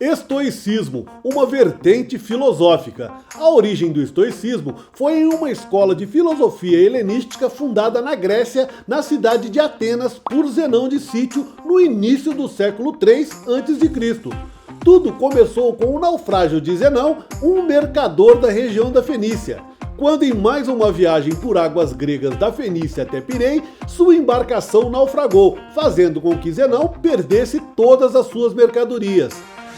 Estoicismo, uma vertente filosófica. A origem do estoicismo foi em uma escola de filosofia helenística fundada na Grécia, na cidade de Atenas, por Zenão de Cítio, no início do século III a.C. Tudo começou com o naufrágio de Zenão, um mercador da região da Fenícia. Quando em mais uma viagem por águas gregas da Fenícia até Pirém, sua embarcação naufragou, fazendo com que Zenão perdesse todas as suas mercadorias.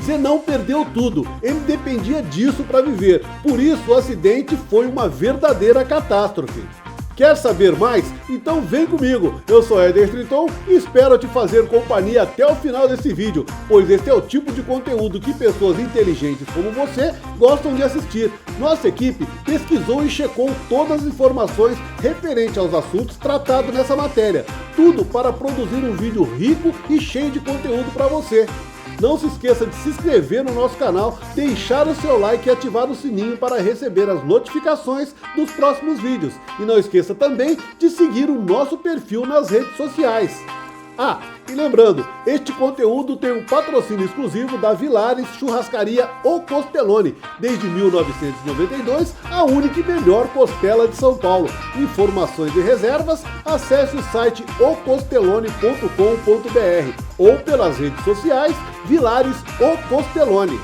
Zenão perdeu tudo, ele dependia disso para viver, por isso o acidente foi uma verdadeira catástrofe. Quer saber mais? Então vem comigo, eu sou Éder Triton e espero te fazer companhia até o final desse vídeo, pois esse é o tipo de conteúdo que pessoas inteligentes como você gostam de assistir. Nossa equipe pesquisou e checou todas as informações referentes aos assuntos tratados nessa matéria, tudo para produzir um vídeo rico e cheio de conteúdo para você. Não se esqueça de se inscrever no nosso canal, deixar o seu like e ativar o sininho para receber as notificações dos próximos vídeos. E não esqueça também de seguir o nosso perfil nas redes sociais. Ah, e lembrando, este conteúdo tem um patrocínio exclusivo da Villares Churrascaria O Costelone. Desde 1992, a única e melhor costela de São Paulo. Informações e reservas, acesse o site ocostelone.com.br ou pelas redes sociais Villares O Costelone.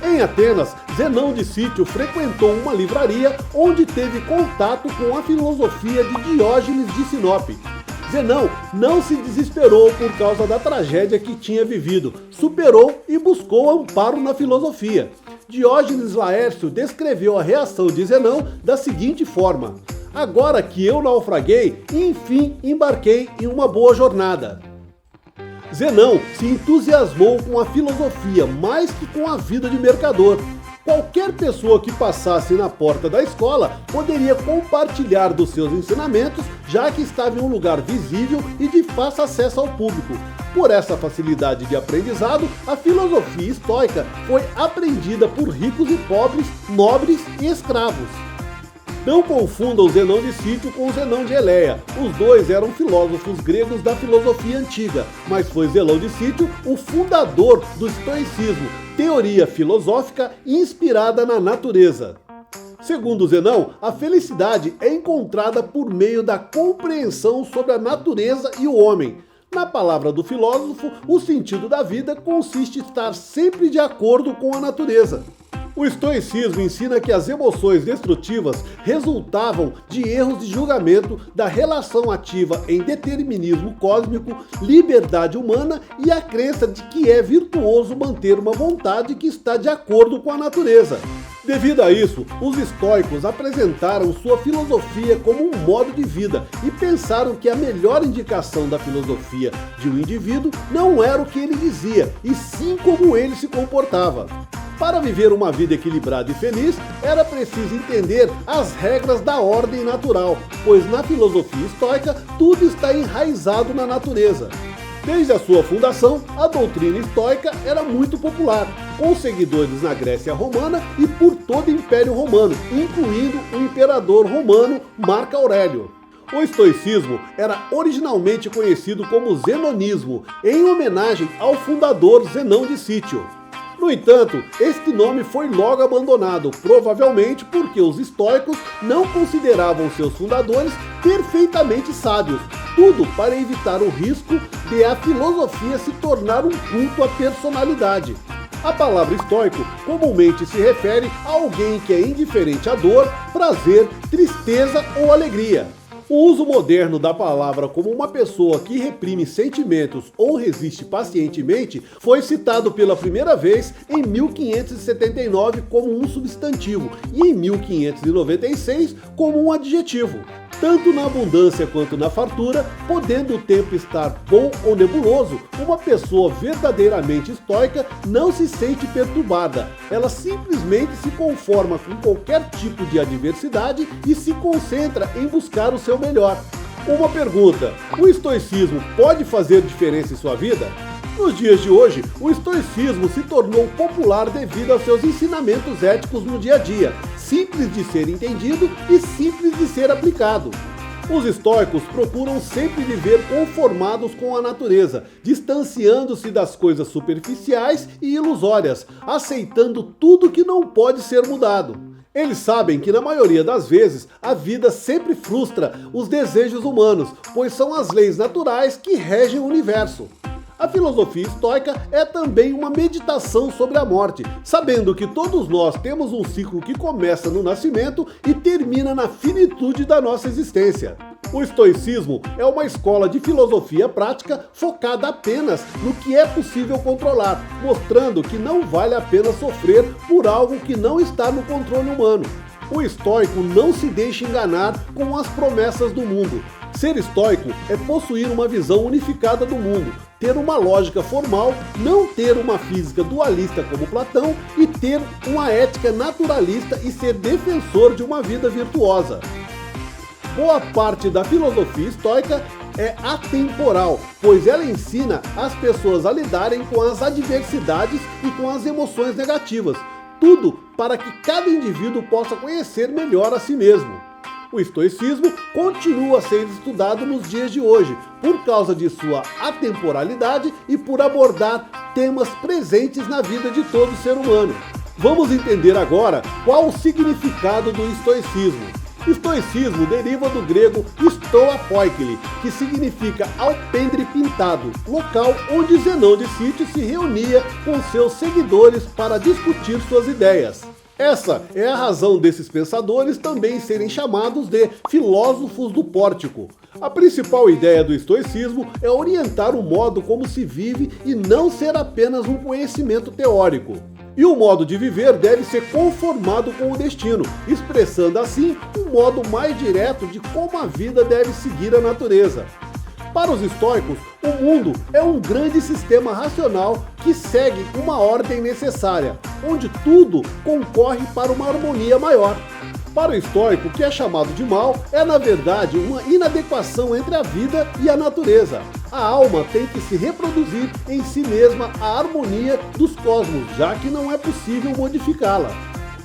Em Atenas, Zenão de Cítio frequentou uma livraria onde teve contato com a filosofia de Diógenes de Sinope. Zenão não se desesperou por causa da tragédia que tinha vivido, superou e buscou amparo na filosofia. Diógenes Laércio descreveu a reação de Zenão da seguinte forma: agora que eu naufraguei, enfim embarquei em uma boa jornada. Zenão se entusiasmou com a filosofia mais que com a vida de mercador. Qualquer pessoa que passasse na porta da escola poderia compartilhar dos seus ensinamentos, já que estava em um lugar visível e de fácil acesso ao público. Por essa facilidade de aprendizado, a filosofia estoica foi aprendida por ricos e pobres, nobres e escravos. Não confunda o Zenão de Cítio com o Zenão de Eleia. Os dois eram filósofos gregos da filosofia antiga, mas foi Zenão de Cítio o fundador do estoicismo, teoria filosófica inspirada na natureza. Segundo Zenão, a felicidade é encontrada por meio da compreensão sobre a natureza e o homem. Na palavra do filósofo, o sentido da vida consiste em estar sempre de acordo com a natureza. O estoicismo ensina que as emoções destrutivas resultavam de erros de julgamento, da relação ativa em determinismo cósmico, liberdade humana e a crença de que é virtuoso manter uma vontade que está de acordo com a natureza. Devido a isso, os estoicos apresentaram sua filosofia como um modo de vida e pensaram que a melhor indicação da filosofia de um indivíduo não era o que ele dizia, e sim como ele se comportava. Para viver uma vida equilibrada e feliz, era preciso entender as regras da ordem natural, pois na filosofia estoica tudo está enraizado na natureza. Desde a sua fundação, a doutrina estoica era muito popular, com seguidores na Grécia Romana e por todo o Império Romano, incluindo o imperador romano Marco Aurélio. O estoicismo era originalmente conhecido como zenonismo, em homenagem ao fundador Zenão de Cítio. No entanto, este nome foi logo abandonado, provavelmente porque os estoicos não consideravam seus fundadores perfeitamente sábios, tudo para evitar o risco de a filosofia se tornar um culto à personalidade. A palavra estoico comumente se refere a alguém que é indiferente à dor, prazer, tristeza ou alegria. O uso moderno da palavra como uma pessoa que reprime sentimentos ou resiste pacientemente foi citado pela primeira vez em 1579 como um substantivo e em 1596 como um adjetivo. Tanto na abundância quanto na fartura, podendo o tempo estar bom ou nebuloso, uma pessoa verdadeiramente estoica não se sente perturbada. Ela simplesmente se conforma com qualquer tipo de adversidade e se concentra em buscar o seu melhor. Uma pergunta: o estoicismo pode fazer diferença em sua vida? Nos dias de hoje, o estoicismo se tornou popular devido aos seus ensinamentos éticos no dia a dia, simples de ser entendido e simples de ser aplicado. Os estoicos procuram sempre viver conformados com a natureza, distanciando-se das coisas superficiais e ilusórias, aceitando tudo que não pode ser mudado. Eles sabem que na maioria das vezes a vida sempre frustra os desejos humanos, pois são as leis naturais que regem o universo. A filosofia estoica é também uma meditação sobre a morte, sabendo que todos nós temos um ciclo que começa no nascimento e termina na finitude da nossa existência. O estoicismo é uma escola de filosofia prática focada apenas no que é possível controlar, mostrando que não vale a pena sofrer por algo que não está no controle humano. O estoico não se deixa enganar com as promessas do mundo. Ser estoico é possuir uma visão unificada do mundo, ter uma lógica formal, não ter uma física dualista como Platão e ter uma ética naturalista e ser defensor de uma vida virtuosa. Boa parte da filosofia estoica é atemporal, pois ela ensina as pessoas a lidarem com as adversidades e com as emoções negativas, tudo para que cada indivíduo possa conhecer melhor a si mesmo. O estoicismo continua a ser estudado nos dias de hoje, por causa de sua atemporalidade e por abordar temas presentes na vida de todo ser humano. Vamos entender agora qual o significado do estoicismo. Estoicismo deriva do grego stoa poikile, que significa alpendre pintado, local onde Zenão de Cítio se reunia com seus seguidores para discutir suas ideias. Essa é a razão desses pensadores também serem chamados de filósofos do pórtico. A principal ideia do estoicismo é orientar o modo como se vive e não ser apenas um conhecimento teórico. E o modo de viver deve ser conformado com o destino, expressando assim um modo mais direto de como a vida deve seguir a natureza. Para os estoicos, o mundo é um grande sistema racional que segue uma ordem necessária, onde tudo concorre para uma harmonia maior. Para o estoico, o que é chamado de mal é, na verdade, uma inadequação entre a vida e a natureza. A alma tem que se reproduzir em si mesma a harmonia dos cosmos, já que não é possível modificá-la.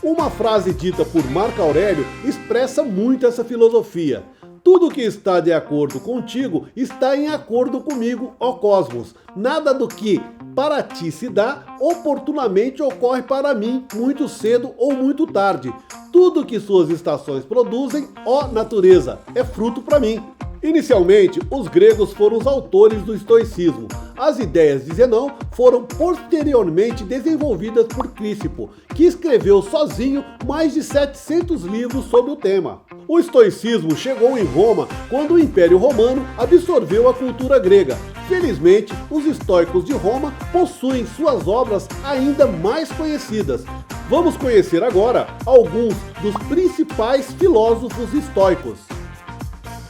Uma frase dita por Marco Aurélio expressa muito essa filosofia. Tudo que está de acordo contigo está em acordo comigo, ó cosmos. Nada do que para ti se dá, oportunamente ocorre para mim, muito cedo ou muito tarde. Tudo que suas estações produzem, ó natureza, é fruto para mim. Inicialmente, os gregos foram os autores do estoicismo. As ideias de Zenão foram posteriormente desenvolvidas por Crícipo, que escreveu sozinho mais de 700 livros sobre o tema. O estoicismo chegou em Roma quando o Império Romano absorveu a cultura grega. Felizmente, os estoicos de Roma possuem suas obras ainda mais conhecidas. Vamos conhecer agora alguns dos principais filósofos estoicos.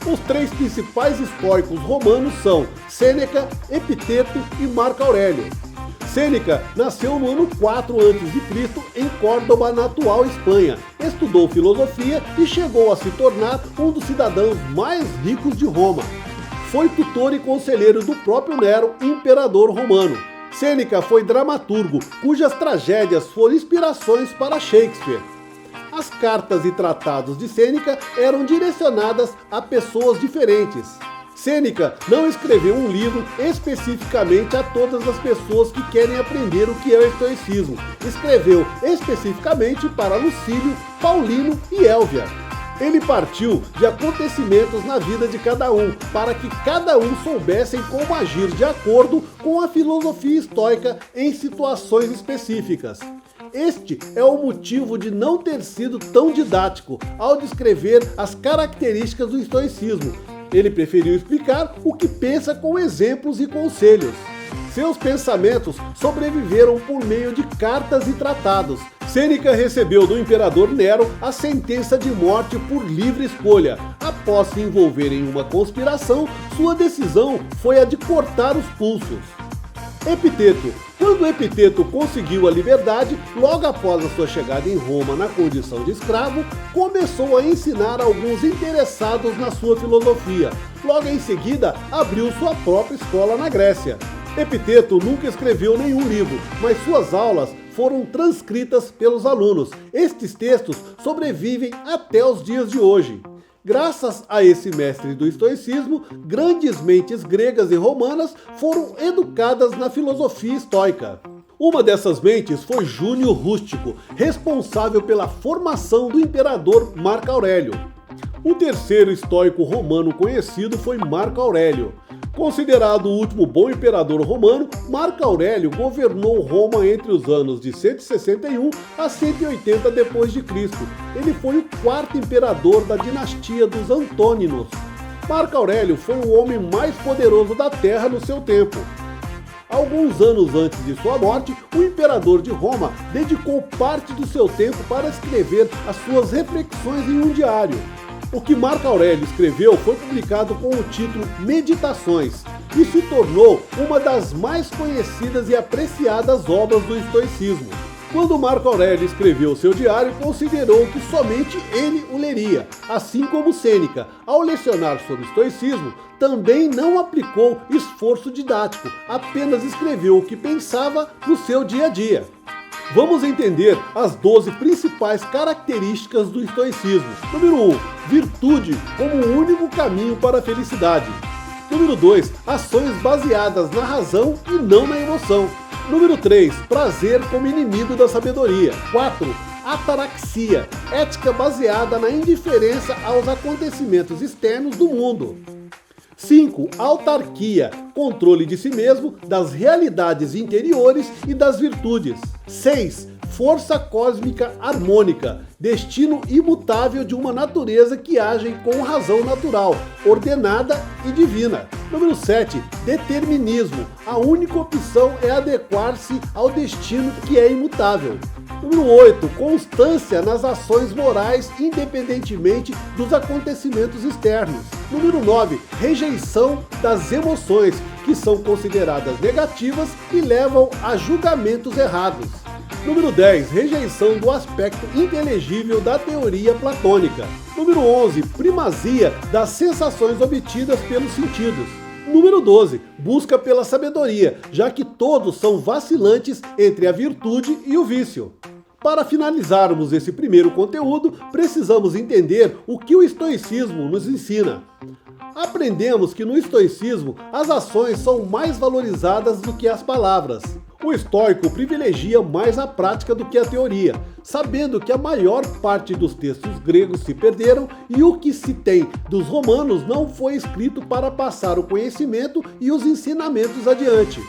Os três principais estoicos romanos são Sêneca, Epiteto e Marco Aurélio. Sêneca nasceu no ano 4 a.C. em Córdoba, na atual Espanha. Estudou filosofia e chegou a se tornar um dos cidadãos mais ricos de Roma. Foi tutor e conselheiro do próprio Nero, imperador romano. Sêneca foi dramaturgo, cujas tragédias foram inspirações para Shakespeare. As cartas e tratados de Sêneca eram direcionadas a pessoas diferentes. Sêneca não escreveu um livro especificamente a todas as pessoas que querem aprender o que é o estoicismo. Escreveu especificamente para Lucílio, Paulino e Élvia. Ele partiu de acontecimentos na vida de cada um, para que cada um soubessem como agir de acordo com a filosofia estoica em situações específicas. Este é o motivo de não ter sido tão didático ao descrever as características do estoicismo. Ele preferiu explicar o que pensa com exemplos e conselhos. Seus pensamentos sobreviveram por meio de cartas e tratados. Sêneca recebeu do imperador Nero a sentença de morte por livre escolha. Após se envolver em uma conspiração, sua decisão foi a de cortar os pulsos. Epiteto. Quando Epiteto conseguiu a liberdade, logo após a sua chegada em Roma na condição de escravo, começou a ensinar alguns interessados na sua filosofia. Logo em seguida, abriu sua própria escola na Grécia. Epiteto nunca escreveu nenhum livro, mas suas aulas foram transcritas pelos alunos. Estes textos sobrevivem até os dias de hoje. Graças a esse mestre do estoicismo, grandes mentes gregas e romanas foram educadas na filosofia estoica. Uma dessas mentes foi Júnior Rústico, responsável pela formação do imperador Marco Aurélio. O terceiro estoico romano conhecido foi Marco Aurélio. Considerado o último bom imperador romano, Marco Aurélio governou Roma entre os anos de 161 a 180 d.C. Ele foi o quarto imperador da dinastia dos Antôninos. Marco Aurélio foi o homem mais poderoso da Terra no seu tempo. Alguns anos antes de sua morte, o imperador de Roma dedicou parte do seu tempo para escrever as suas reflexões em um diário. O que Marco Aurélio escreveu foi publicado com o título Meditações e se tornou uma das mais conhecidas e apreciadas obras do estoicismo. Quando Marco Aurélio escreveu seu diário, considerou que somente ele o leria, assim como Sêneca, ao lecionar sobre estoicismo, também não aplicou esforço didático, apenas escreveu o que pensava no seu dia a dia. Vamos entender as 12 principais características do estoicismo. Número 1. Virtude como o único caminho para a felicidade. Número 2. Ações baseadas na razão e não na emoção. Número 3. Prazer como inimigo da sabedoria. 4. Ataraxia, ética baseada na indiferença aos acontecimentos externos do mundo. 5. Autarquia, controle de si mesmo, das realidades interiores e das virtudes. 6. Força cósmica harmônica, destino imutável de uma natureza que age com razão natural, ordenada e divina. Número 7. Determinismo, a única opção é adequar-se ao destino que é imutável. Número 8. Constância nas ações morais, independentemente dos acontecimentos externos. Número 9. Rejeição das emoções, que são consideradas negativas e levam a julgamentos errados. Número 10. Rejeição do aspecto inteligível da teoria platônica. Número 11. Primazia das sensações obtidas pelos sentidos. Número 12. Busca pela sabedoria, já que todos são vacilantes entre a virtude e o vício. Para finalizarmos esse primeiro conteúdo, precisamos entender o que o estoicismo nos ensina. Aprendemos que no estoicismo as ações são mais valorizadas do que as palavras. O estoico privilegia mais a prática do que a teoria, sabendo que a maior parte dos textos gregos se perderam e o que se tem dos romanos não foi escrito para passar o conhecimento e os ensinamentos adiante.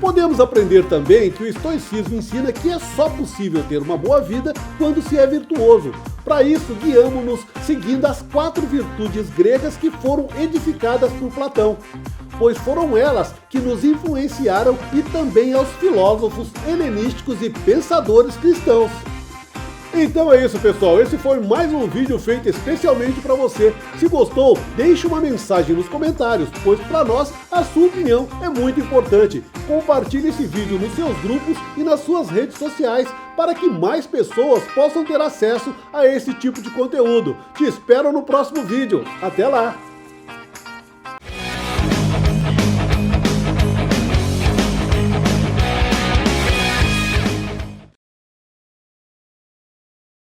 Podemos aprender também que o estoicismo ensina que é só possível ter uma boa vida quando se é virtuoso. Para isso, guiamo-nos seguindo as 4 virtudes gregas que foram edificadas por Platão, pois foram elas que nos influenciaram e também aos filósofos helenísticos e pensadores cristãos. Então é isso, pessoal, esse foi mais um vídeo feito especialmente para você. Se gostou, deixe uma mensagem nos comentários, pois para nós a sua opinião é muito importante. Compartilhe esse vídeo nos seus grupos e nas suas redes sociais para que mais pessoas possam ter acesso a esse tipo de conteúdo. Te espero no próximo vídeo. Até lá!